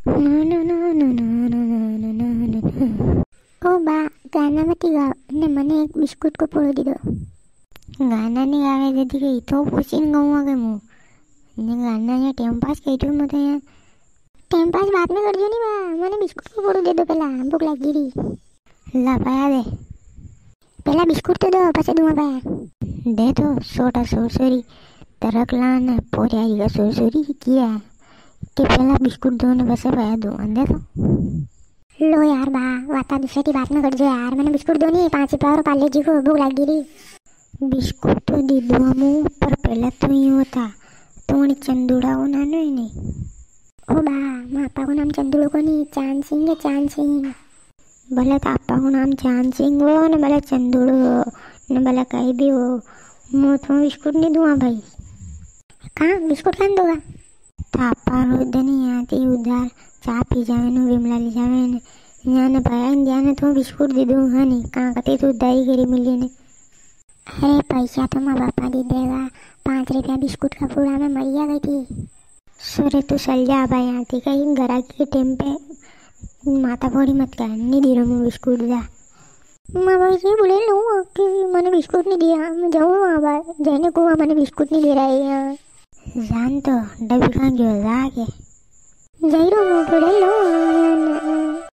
ओ बा गाना मत गाओ ने मने एक बिस्कुट को पोड़ो दीदो। गाना नहीं गावे दीदी के तो पूछीन गाऊंगा के मुँह ने गाना या टाइम पास कइटू मत या टाइम पास बात में कर जो नहीं बा मने बिस्कुट को पोड़ो दे दो पहला भूख लगी रही ला पाया दे पहला बिस्कुट तो दो पछे दूंगा पाया दे तो छोटा सोरसोरी तरक लाना पोरियाई का सोरसोरी किया कि पहला बिस्कुट दो ने बसे पाया दो अंदे तो लो यार बा वाता दूसरे की बात में कर जो यार मैंने बिस्कुट दो नहीं 5 रुपया और पाले जी को भूख लगी रही बिस्कुट तो दे दो हमू पर पहला तो ही होता तो चंदूड़ा को नानो ही नहीं ओ बा मापा को नाम चंदूड़ो को नहीं चांद सिंह है चांद सिंह भले पापा को नाम चांद सिंह हो न भले चंदूड़ो न भले कहीं भी हो मैं तो बिस्कुट नहीं दूंगा भाई कहाँ बिस्कुट खान दूंगा पापा रोज नहीं आती उधर चाय पी जावे न विमला ले जावे न जाने पाया जाने तो बिस्कुट दे दूँ हाँ नहीं कहाँ कते तो दाई गिरी मिली ने अरे पैसा तो माँ बापा दे देगा 5 रुपया बिस्कुट का पूरा में मरिया गई थी सोरे तो चल जा भाई आती कहीं घर के टाइम पे माता फोड़ी मत कर नहीं दे रहा मैं बिस्कुट जा माँ भाई से बोले लो कि मैंने बिस्कुट नहीं दिया मैं जाऊँ वहाँ बाहर जाने को मैंने बिस्कुट नहीं दे रहा है यहाँ जान तो डबी खान जो जा के जाइरो बोले लो